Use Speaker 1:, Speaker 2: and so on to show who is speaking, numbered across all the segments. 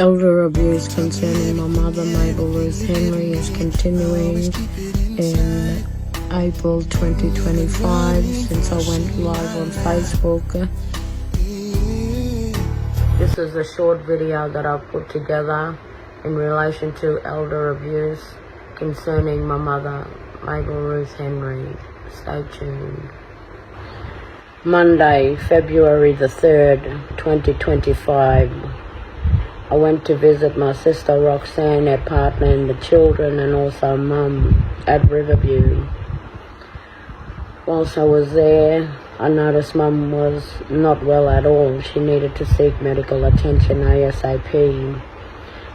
Speaker 1: Elder abuse concerning my mother, MABEL Henry, is continuing in April 2025 since I went live on Facebook. This is a short video that I've put together in relation to elder abuse concerning my mother, MABEL Henry. Stay tuned. Monday, February the 3rd, 2025. I went to visit my sister Roxanne, her partner and the children, and also Mum at Riverview. Whilst I was there, I noticed Mum was not well at all. She needed to seek medical attention ASAP.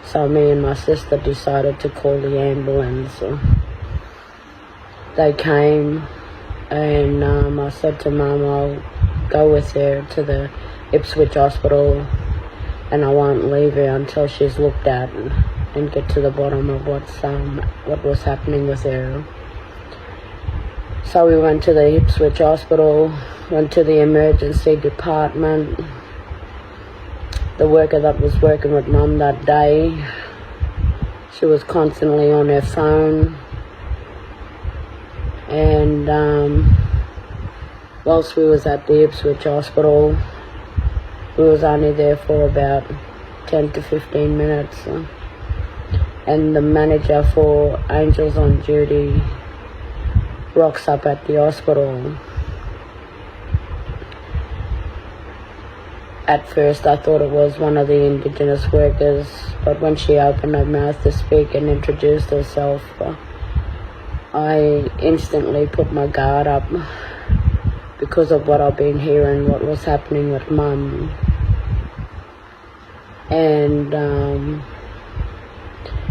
Speaker 1: So me and my sister decided to call the ambulance. They came and I said to Mum, I'll go with her to the Ipswich hospital and I won't leave her until she's looked at and get to the bottom of what was happening with her. So we went to the Ipswich hospital, went to the emergency department. The worker that was working with Mum that day, she was constantly on her phone. And whilst we was at the Ipswich hospital, we was only there for about 10 to 15 minutes. And the manager for Angels on Duty rocks up at the hospital. At first I thought it was one of the Indigenous workers, but when she opened her mouth to speak and introduced herself, I instantly put my guard up because of what I've been hearing, what was happening with Mum. And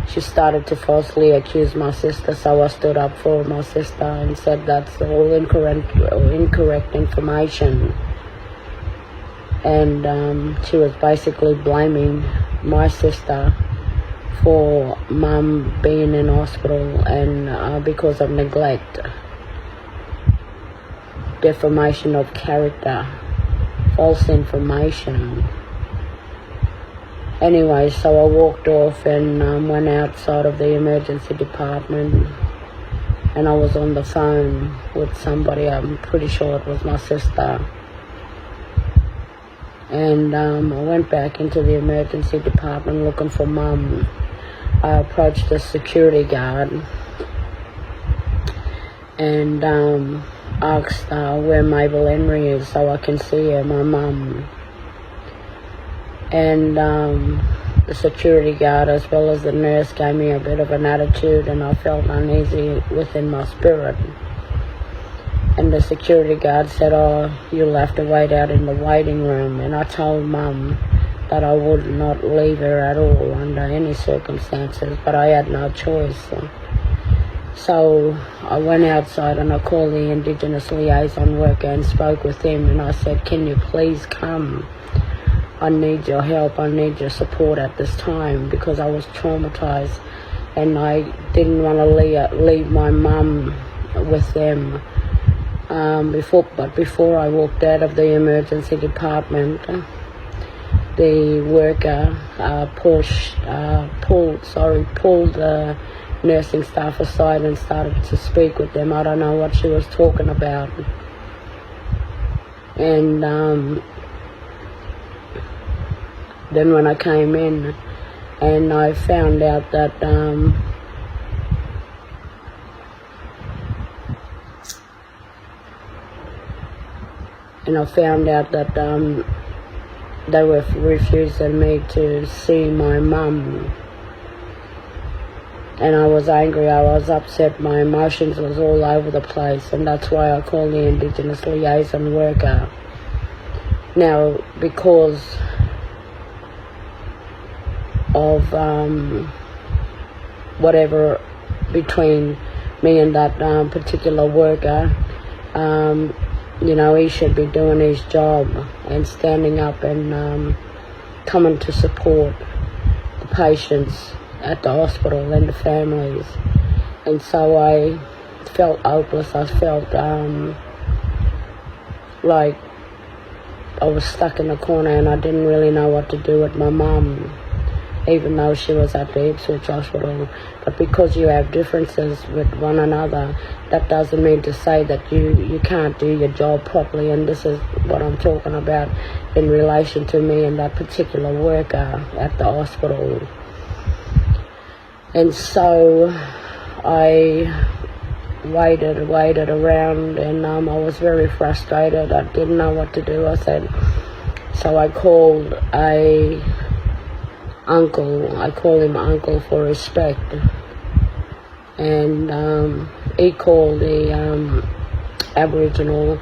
Speaker 1: she started to falsely accuse my sister, so I stood up for my sister and said that's all incorrect information. And she was basically blaming my sister for Mum being in hospital and because of neglect, defamation of character, false information. Anyway, so I walked off and went outside of the emergency department, and I was on the phone with somebody. I'm pretty sure it was my sister. And I went back into the emergency department looking for Mum. I approached the security guard and asked where MABEL Henry is so I can see her, my Mum. And the security guard as well as the nurse gave me a bit of an attitude, and I felt uneasy within my spirit. And the security guard said, "Oh, you'll have to wait out in the waiting room." And I told Mum that I would not leave her at all under any circumstances, but I had no choice. So I went outside and I called the Indigenous liaison worker and spoke with him, and I said, "Can you please come? I need your help, I need your support at this time," because I was traumatized and I didn't want to leave my Mum with them. Before I walked out of the emergency department, the worker pulled the nursing staff aside and started to speak with them. I don't know what she was talking about. And then when I came in and I found out that they were refusing me to see my Mum. And I was angry, I was upset, my emotions was all over the place, and that's why I called the Indigenous liaison worker. Now, because of whatever between me and that particular worker, he should be doing his job and standing up and coming to support the patients at the hospital and the families. And so I felt hopeless. I felt like I was stuck in a corner and I didn't really know what to do with my Mum. even though she was at the Ipswich hospital. But because you have differences with one another, that doesn't mean to say that you can't do your job properly, and this is what I'm talking about in relation to me and that particular worker at the hospital. And so I waited around, and I was very frustrated. I didn't know what to do. So I called a uncle. I call him Uncle for respect, and he called the Aboriginal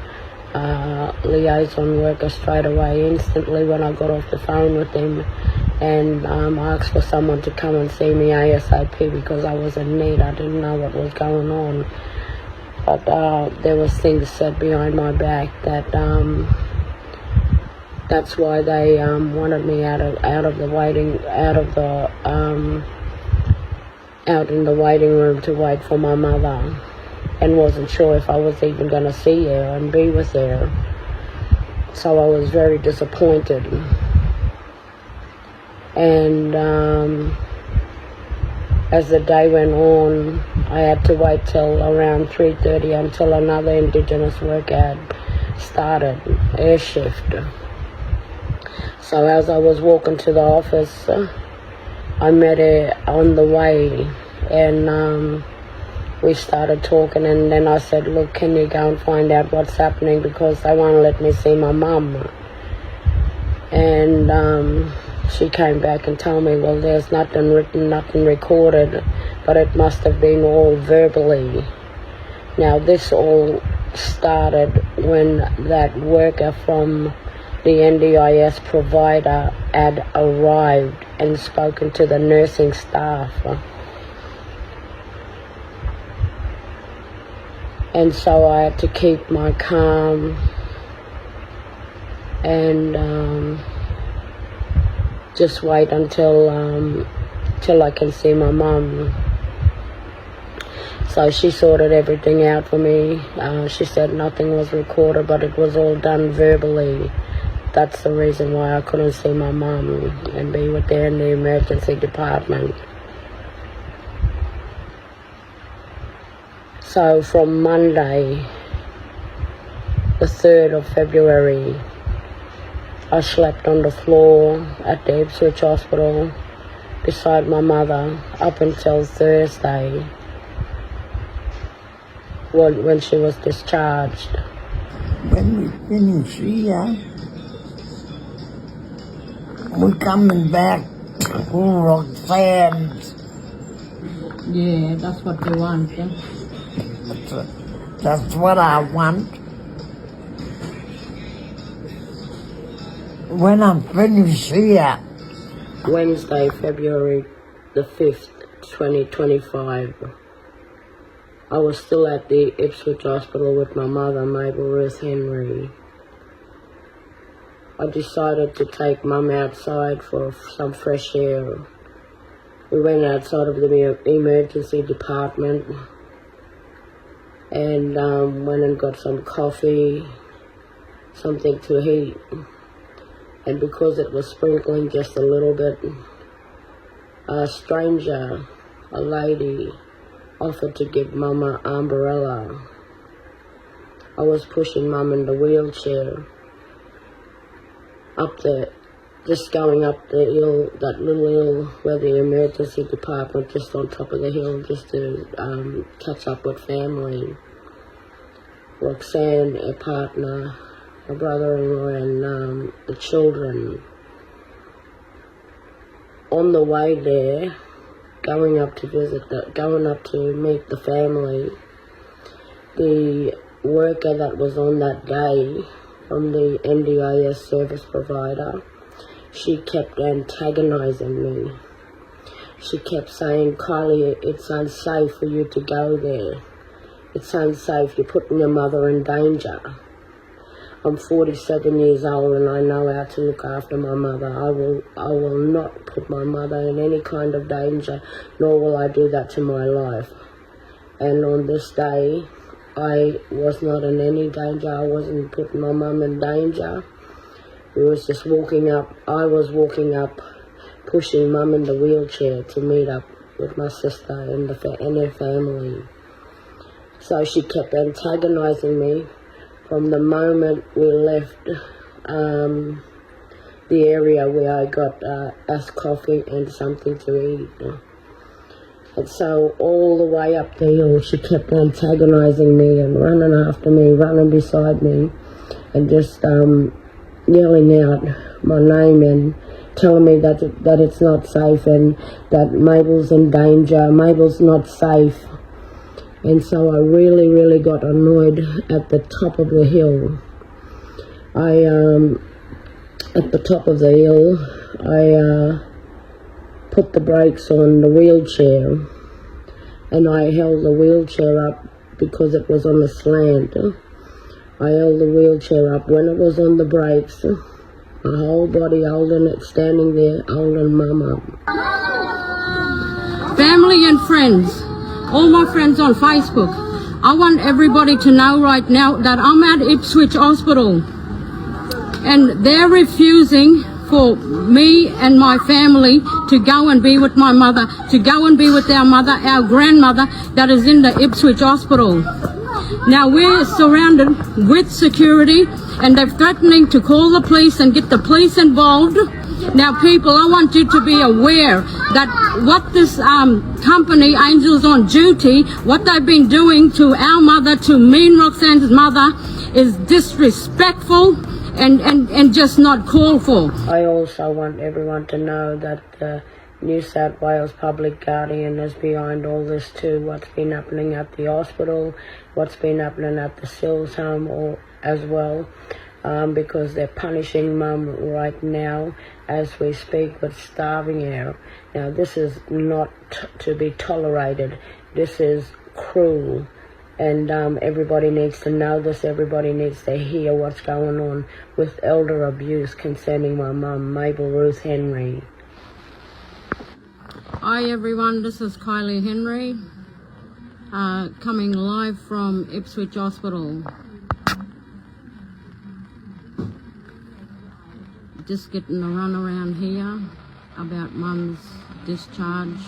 Speaker 1: liaison worker straight away, instantly when I got off the phone with him, and asked for someone to come and see me ASAP because I was in need. I didn't know what was going on, but there was things said behind my back that that's why they wanted me out in the waiting room to wait for my mother, and wasn't sure if I was even going to see her and be with her. So I was very disappointed. And as the day went on, I had to wait till around 3:30 until another Indigenous worker had started air shift. So as I was walking to the office, I met her on the way, and we started talking, and then I said, look, can you go and find out what's happening, because they won't let me see my mum. And she came back and told me, well, there's nothing written, nothing recorded, but it must have been all verbally. Now, this all started when that worker from the NDIS provider had arrived and spoken to the nursing staff. And so I had to keep my calm and just wait until I can see my mum. So she sorted everything out for me. She said nothing was recorded, but it was all done verbally. That's the reason why I couldn't see my mum and be with her in the emergency department. So from Monday, the 3rd of February, I slept on the floor at the Ipswich hospital beside my mother up until Thursday when she was discharged.
Speaker 2: When we finish here, we're coming back to Roxanne's.
Speaker 1: Yeah, that's what you want, yeah?
Speaker 2: That's what I want. When I'm finished here.
Speaker 1: Wednesday, February the 5th, 2025. I was still at the Ipswich hospital with my mother, MABEL Ruth Henry. I decided to take Mum outside for some fresh air. We went outside of the emergency department and went and got some coffee, something to eat. And because it was sprinkling just a little bit, a stranger, a lady, offered to give Mum an umbrella. I was pushing Mum in the wheelchair up there, just going up the hill, that little hill where the emergency department, just on top of the hill, just to catch up with family. Roxanne, her partner, her brother-in-law, and the children. On the way there, going up to meet the family, the worker that was on that day from the NDIS service provider, she kept antagonizing me. She kept saying, Kylie, it's unsafe for you to go there. It's unsafe, you're putting your mother in danger. I'm 47 years old and I know how to look after my mother. I will not put my mother in any kind of danger, nor will I do that to my life. And on this day, I was not in any danger. I wasn't putting my mum in danger. We was just walking up. I was walking up pushing Mum in the wheelchair to meet up with my sister and her family. So she kept antagonizing me from the moment we left the area where I got us coffee and something to eat. And so all the way up the hill, she kept antagonizing me and running after me, running beside me, and just yelling out my name and telling me that it's not safe and that Mabel's in danger, Mabel's not safe. And so I really got annoyed at the top of the hill. At the top of the hill, I put the brakes on the wheelchair, and I held the wheelchair up because it was on a slant. I held the wheelchair up when it was on the brakes, my whole body holding it, standing there holding Mum up.
Speaker 3: Family and friends, all my friends on Facebook, I want everybody to know right now that I'm at Ipswich Hospital and they're refusing for me and my family to go and be with my mother, to go and be with our mother, our grandmother that is in the Ipswich Hospital. Now we're surrounded with security and they're threatening to call the police and get the police involved. Now people, I want you to be aware that what this company, Angels on Duty, what they've been doing to our mother, to me and Roxanne's mother, is disrespectful and just not called for.
Speaker 1: I also want everyone to know that the New South Wales Public Guardian is behind all this too, what's been happening at the hospital, what's been happening at the Sills home as well, because they're punishing Mum right now as we speak with starving her. Now this is not to be tolerated. This is cruel. And everybody needs to know this. Everybody needs to hear what's going on with elder abuse concerning my mum, Mabel Ruth Henry.
Speaker 3: Hi everyone, this is Kylie Henry, coming live from Ipswich Hospital. Just getting a run around here about Mum's discharge.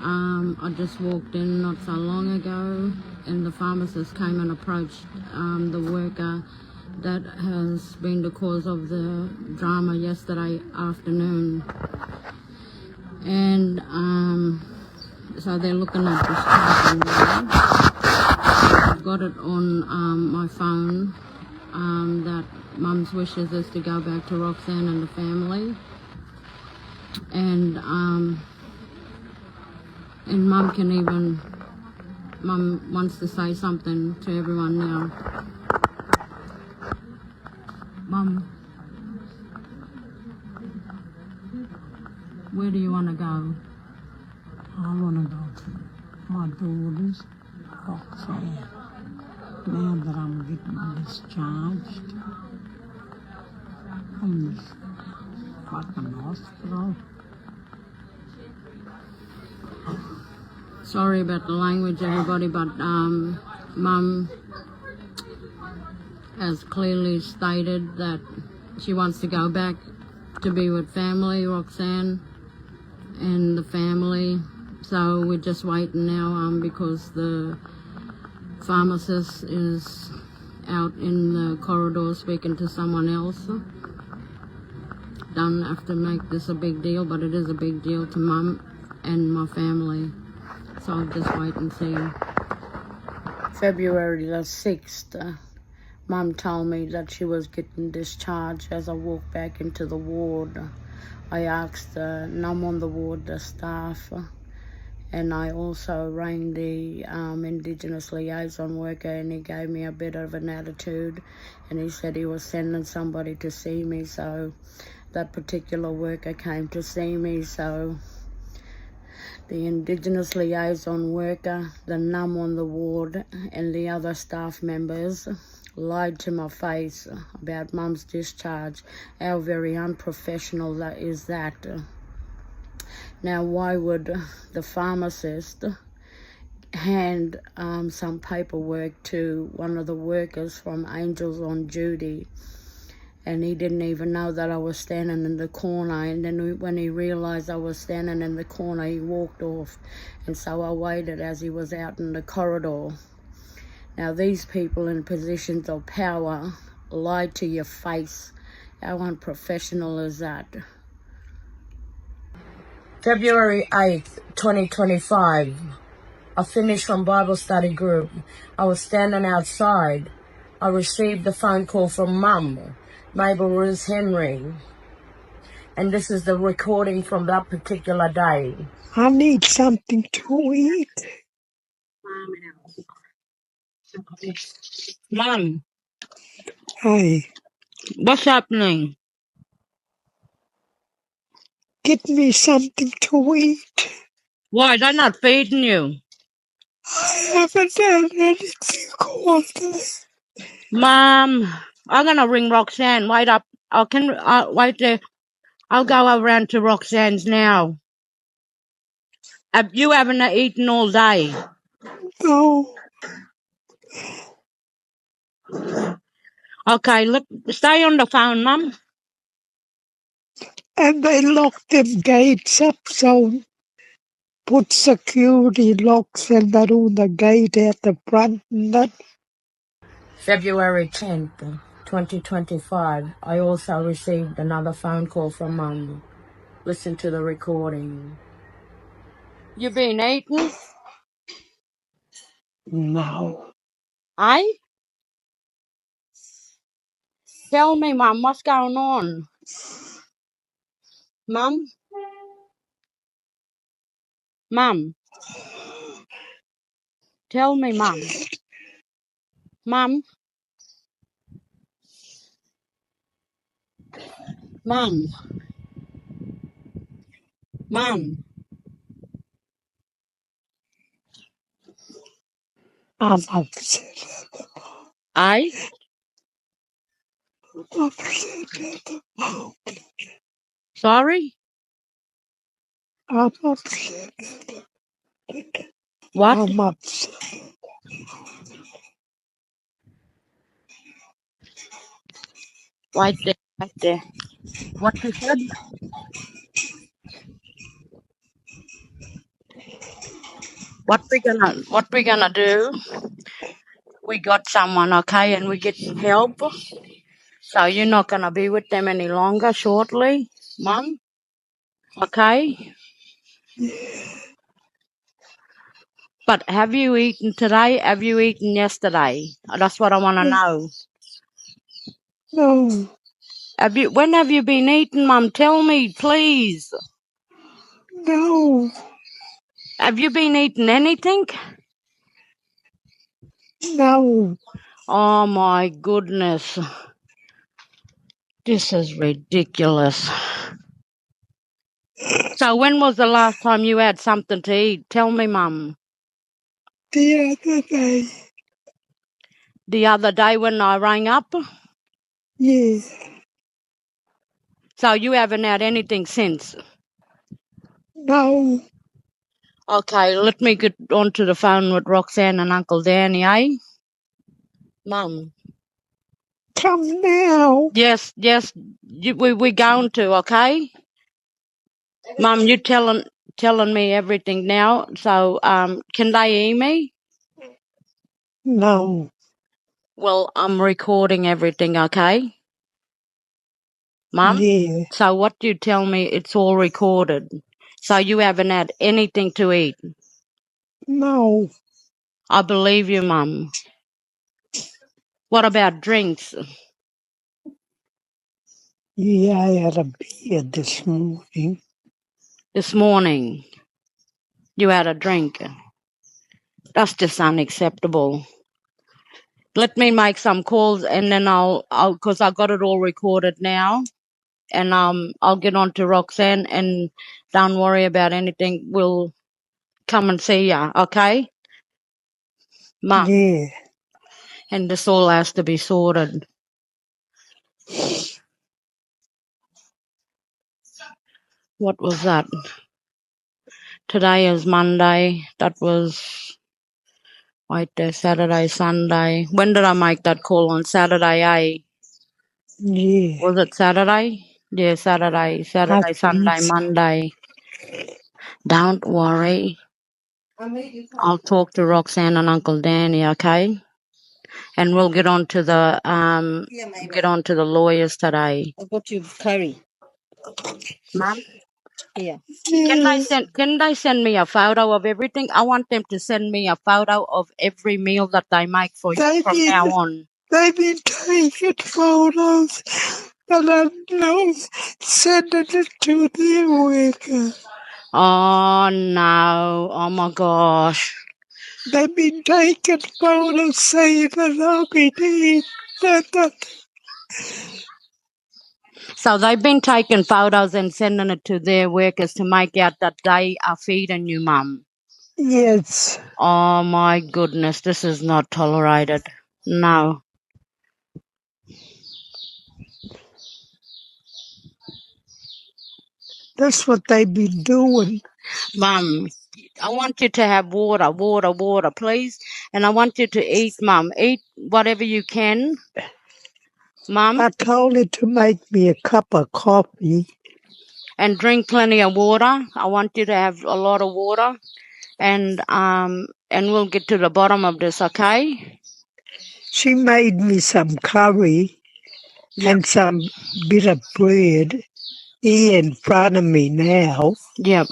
Speaker 3: I just walked in not so long ago and the pharmacist came and approached the worker that has been the cause of the drama yesterday afternoon. And so they're looking at discharging me. I've got it on my phone that Mum's wishes is to go back to Roxanne and the family. And Mum wants to say something to everyone now. Mum, where do you want to go?
Speaker 2: I want to go to my daughter's, Roxanne. Now that I'm getting discharged from this fucking hospital.
Speaker 3: Sorry about the language, everybody, but Mum has clearly stated that she wants to go back to be with family, Roxanne and the family. So we're just waiting now because the pharmacist is out in the corridor speaking to someone else. Don't have to make this a big deal, but it is a big deal to Mum and my family. So I'll just wait and see.
Speaker 1: February the 6th, Mum told me that she was getting discharged. As I walked back into the ward, I asked the num on the ward, the staff, and I also rang the Indigenous liaison worker, and he gave me a bit of an attitude, and he said he was sending somebody to see me. So that particular worker came to see me. So the Indigenous liaison worker, the num on the ward, and the other staff members lied to my face about Mum's discharge. How very unprofessional that is that. Now, why would the pharmacist hand some paperwork to one of the workers from Angels on Duty And he didn't even know that I was standing in the corner. And then when he realized I was standing in the corner, he walked off. And so I waited as he was out in the corridor. Now, these people in positions of power lied to your face. How unprofessional is that?
Speaker 4: February 8th, 2025. I finished from Bible study group. I was standing outside. I received a phone call from Mum, Mabel Ruth Henry. And this is the recording from that particular day.
Speaker 2: I need something to eat.
Speaker 3: Mom,
Speaker 2: Hey,
Speaker 3: what's happening?
Speaker 2: get me something to eat.
Speaker 3: Why, they're not feeding you?
Speaker 2: I haven't had anything all day.
Speaker 3: Mom, I'm gonna ring Roxanne. Wait up. Wait there. I'll go around to Roxanne's now. You haven't eaten all day.
Speaker 2: No,
Speaker 3: Okay, look, stay on the phone, Mum.
Speaker 2: and they locked them gates up, so put security locks and that on the gate at the front and that.
Speaker 4: February 10th, 2025. I also received another phone call from Mum. Listen to the recording.
Speaker 3: You been eating?
Speaker 2: No,
Speaker 3: Eh? Tell me, Mum, what's going on? Mum? Mum? Tell me, Mum. Mum? Mum? Mum?
Speaker 2: I'm upset.
Speaker 3: Eh?
Speaker 2: Upset at the moment.
Speaker 3: Sorry?
Speaker 2: I'm upset.
Speaker 3: What?
Speaker 2: I'm upset.
Speaker 3: Wait there, wait there. What you said? What we gonna do? We got someone, okay, and we get some help. So you're not gonna be with them any longer shortly, Mum? Okay? But have you eaten today? Have you eaten yesterday? That's what I wanna know.
Speaker 2: No,
Speaker 3: When have you been eating, Mum? Tell me, please.
Speaker 2: no,
Speaker 3: Have you been eating anything?
Speaker 2: no.
Speaker 3: Oh my goodness. This is ridiculous. So when was the last time you had something to eat? Tell me, Mum.
Speaker 2: The other day,
Speaker 3: The other day when I rang up?
Speaker 2: yeah,
Speaker 3: So you haven't had anything since?
Speaker 2: no.
Speaker 3: Okay, let me get onto the phone with Roxanne and Uncle Danny, eh? Mum.
Speaker 2: Come now.
Speaker 3: Yes, we're going to, okay? Mum, you telling me everything now. So, can they hear me?
Speaker 2: No,
Speaker 3: Well, I'm recording everything, okay? Mum?
Speaker 2: yeah,
Speaker 3: So what you tell me, it's all recorded. So you haven't had anything to eat.
Speaker 2: no.
Speaker 3: I believe you, Mum. What about drinks
Speaker 2: Yeah, I had a beer this morning.
Speaker 3: this morning? You had a drink. That's just unacceptable. Let me make some calls and then cause I got it all recorded now, and I'll get on to Roxanne and don't worry about anything. We'll come and see ya, okay, Mum?
Speaker 2: Yeah,
Speaker 3: And this all has to be sorted. What was that? Today is Monday. That was right there, Saturday, Sunday. When did I make that call on Saturday, eh?
Speaker 2: Yeah,
Speaker 3: Was it Saturday? Yeah, Saturday,
Speaker 2: I think
Speaker 3: Sunday,
Speaker 2: so.
Speaker 3: Monday. Don't worry. I'll talk to Roxanne and Uncle Danny, okay? And we'll get on to the lawyers today.
Speaker 5: I got you curry.
Speaker 3: Mum,
Speaker 5: Here.
Speaker 2: Yeah,
Speaker 3: can they send me a photo of everything? I want them to send me a photo of every meal that they make for you
Speaker 2: they've
Speaker 3: from
Speaker 2: been,
Speaker 3: now on.
Speaker 2: they've been taking photos and I'm now sending it to their worker.
Speaker 3: Oh no. Oh my gosh.
Speaker 2: They've been taking photos saying that I'll be dead. That,
Speaker 3: So they've been taking photos and sending it to their workers to make out that they are feeding you, Mum.
Speaker 2: yes,
Speaker 3: Oh my goodness, this is not tolerated. No.
Speaker 2: that's what they've been doing.
Speaker 3: Mum, I want you to have water, please. And I want you to eat, Mum. Eat whatever you can, Mum,
Speaker 2: I told her to make me a cup of coffee.
Speaker 3: and drink plenty of water. I want you to have a lot of water, and we'll get to the bottom of this, okay?
Speaker 2: She made me some curry
Speaker 3: Yep.
Speaker 2: and some bit of bread here in front of me now.
Speaker 3: Yep.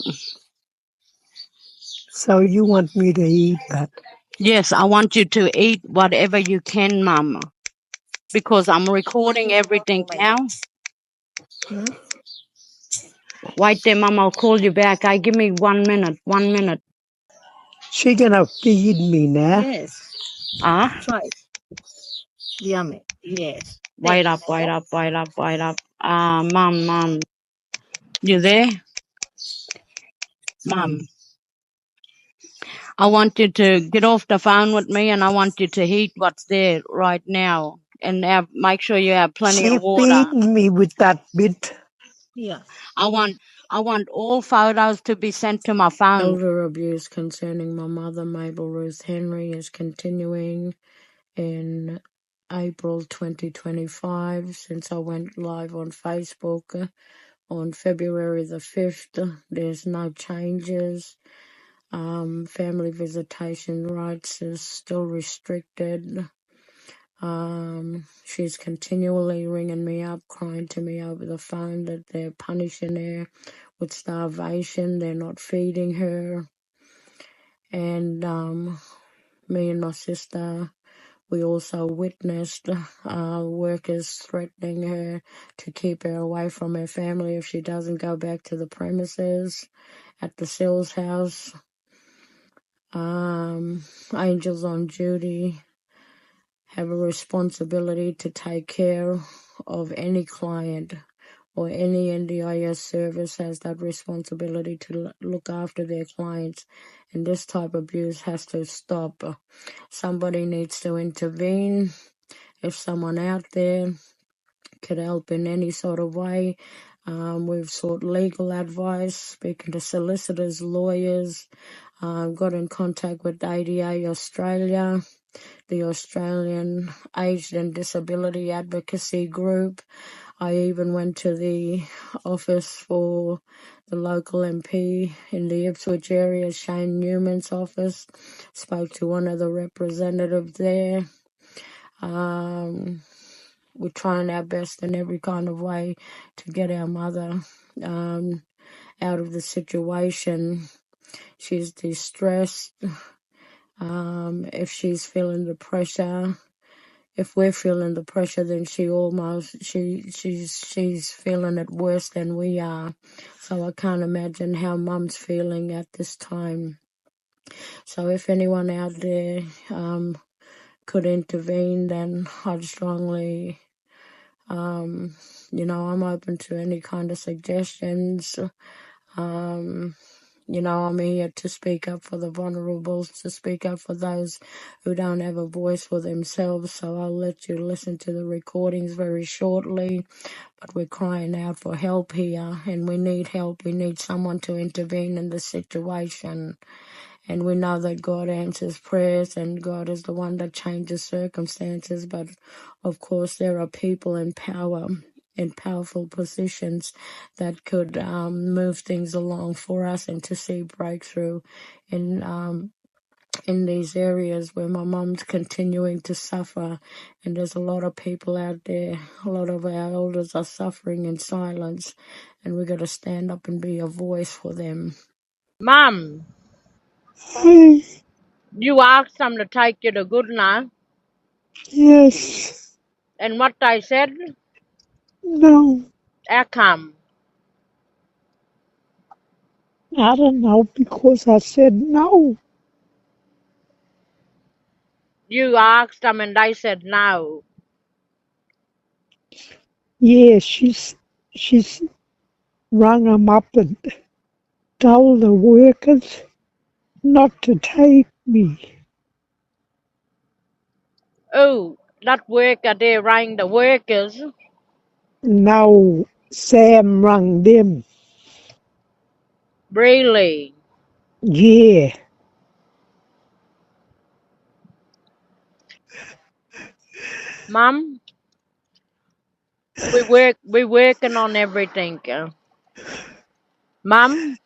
Speaker 2: So you want me to eat that?
Speaker 3: Yes, I want you to eat whatever you can, Mum, because I'm recording everything now.
Speaker 2: Huh?
Speaker 3: Wait there, Mum. I'll call you back. Give me 1 minute. 1 minute.
Speaker 2: She gonna feed me now?
Speaker 5: Yes.
Speaker 3: Ah.
Speaker 5: Try. Yummy. Yes.
Speaker 3: Wait up. Mum. You there? Mum. I want you to get off the phone with me, and I want you to eat what's there right now, and make sure you have plenty
Speaker 2: She
Speaker 3: of water.
Speaker 2: feeding me with that bit.
Speaker 5: Yeah.
Speaker 3: I want all photos to be sent to my phone.
Speaker 1: Elder abuse concerning my mother, Mabel Ruth Henry, is continuing in April 2025 since I went live on Facebook on February the 5th. There's no changes. Family visitation rights is still restricted. She's continually ringing me up, crying to me over the phone that they're punishing her with starvation. They're not feeding her. And me and my sister, we also witnessed workers threatening her to keep her away from her family if she doesn't go back to the premises at the Sills house. Angels on duty have a responsibility to take care of any client, or any NDIS service has that responsibility to look after their clients, and this type of abuse has to stop. Somebody needs to intervene. If someone out there could help in any sort of way, we've sought legal advice, speaking to solicitors, lawyers, got in contact with ADA Australia, the Australian Aged and Disability Advocacy Group. I even went to the office for the local MP in the Ipswich area, Shane Newman's office, spoke to one of the representatives there. We're trying our best in every kind of way to get our mother out of the situation. She's distressed. If she's feeling the pressure, if we're feeling the pressure, then she's feeling it worse than we are. So I can't imagine how Mum's feeling at this time. So if anyone out there could intervene, then I'd strongly, I'm open to any kind of suggestions. I'm here to speak up for the vulnerable, to speak up for those who don't have a voice for themselves. So I'll let you listen to the recordings very shortly. But we're crying out for help here, and we need help. We need someone to intervene in the situation. And we know that God answers prayers and God is the one that changes circumstances. But of course, there are people in power, in powerful positions that could move things along for us and to see breakthrough in these areas where my mom's continuing to suffer. And there's a lot of people out there, a lot of our elders are suffering in silence, and we've got to stand up and be a voice for them. Mom, you asked them to take you to Goodna,
Speaker 2: Yes.
Speaker 1: and what they said,
Speaker 2: No.
Speaker 1: how come?
Speaker 2: I don't know because I said no.
Speaker 1: You asked them and they said no.
Speaker 2: Yeah, she's rung 'em up and told the workers not to take me.
Speaker 1: Oh, that worker there rang the workers.
Speaker 2: No, Sam rung them.
Speaker 1: Really?
Speaker 2: Yeah.
Speaker 1: Mom, we working on everything. Mom,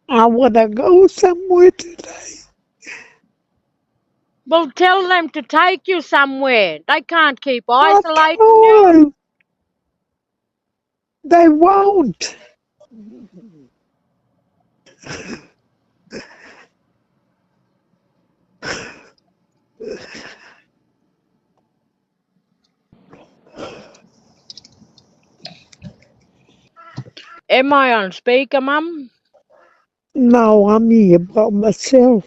Speaker 2: I want to go somewhere today.
Speaker 1: well tell them to take you somewhere. They can't keep
Speaker 2: I
Speaker 1: isolating
Speaker 2: told
Speaker 1: you.
Speaker 2: them they won't.
Speaker 1: Am I on speaker, Mum?
Speaker 2: No, I'm here by myself.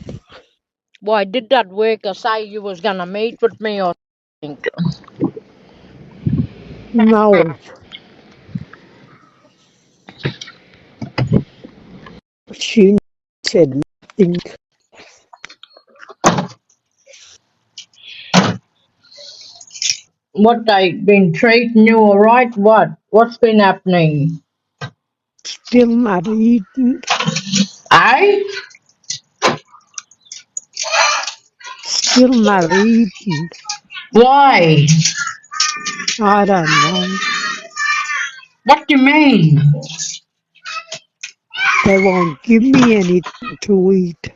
Speaker 1: Why did that worker say you was gonna meet with me or something?
Speaker 2: No, she said nothing.
Speaker 1: What they been treating you alright? What? What's been happening?
Speaker 2: Still not eating.
Speaker 1: I?
Speaker 2: Still not eating.
Speaker 1: Why?
Speaker 2: I don't know.
Speaker 1: What do you mean?
Speaker 2: They won't give me anything to eat.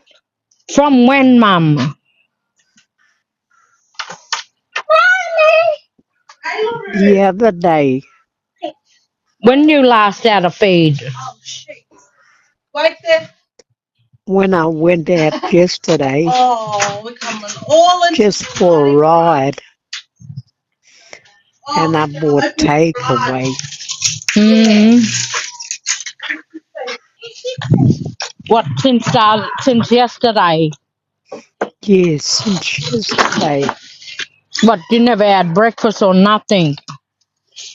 Speaker 1: From when, Mum?
Speaker 2: The other day,
Speaker 1: When you last had a feed?
Speaker 2: when I went out yesterday, just for a ride, and I bought takeaway.
Speaker 1: Hmm. What, since yesterday?
Speaker 2: Yes, since yesterday.
Speaker 1: What, you never had breakfast or nothing?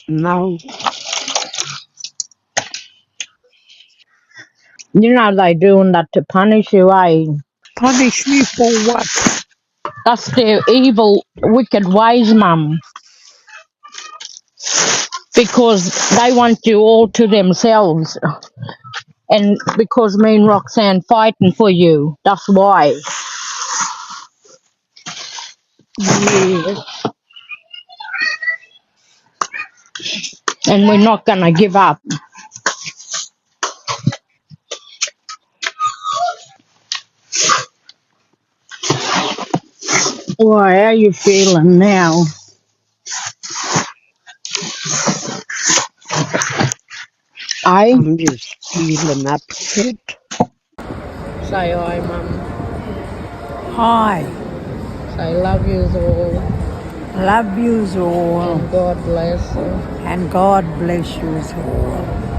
Speaker 2: No,
Speaker 1: You know they doing that to punish you, eh?
Speaker 2: punish me for what?
Speaker 1: That's their evil, wicked ways, Mum. Because they want you all to themselves. And because me and Roxanne fighting for you. That's why.
Speaker 2: Yeah,
Speaker 1: And we're not gonna give up. Why, how you feeling now? I
Speaker 2: I'm just feeling upset.
Speaker 1: say hi, Mum.
Speaker 2: Hi,
Speaker 1: Say love yous all.
Speaker 2: love yous all,
Speaker 1: And God bless you.
Speaker 2: and God bless yous all.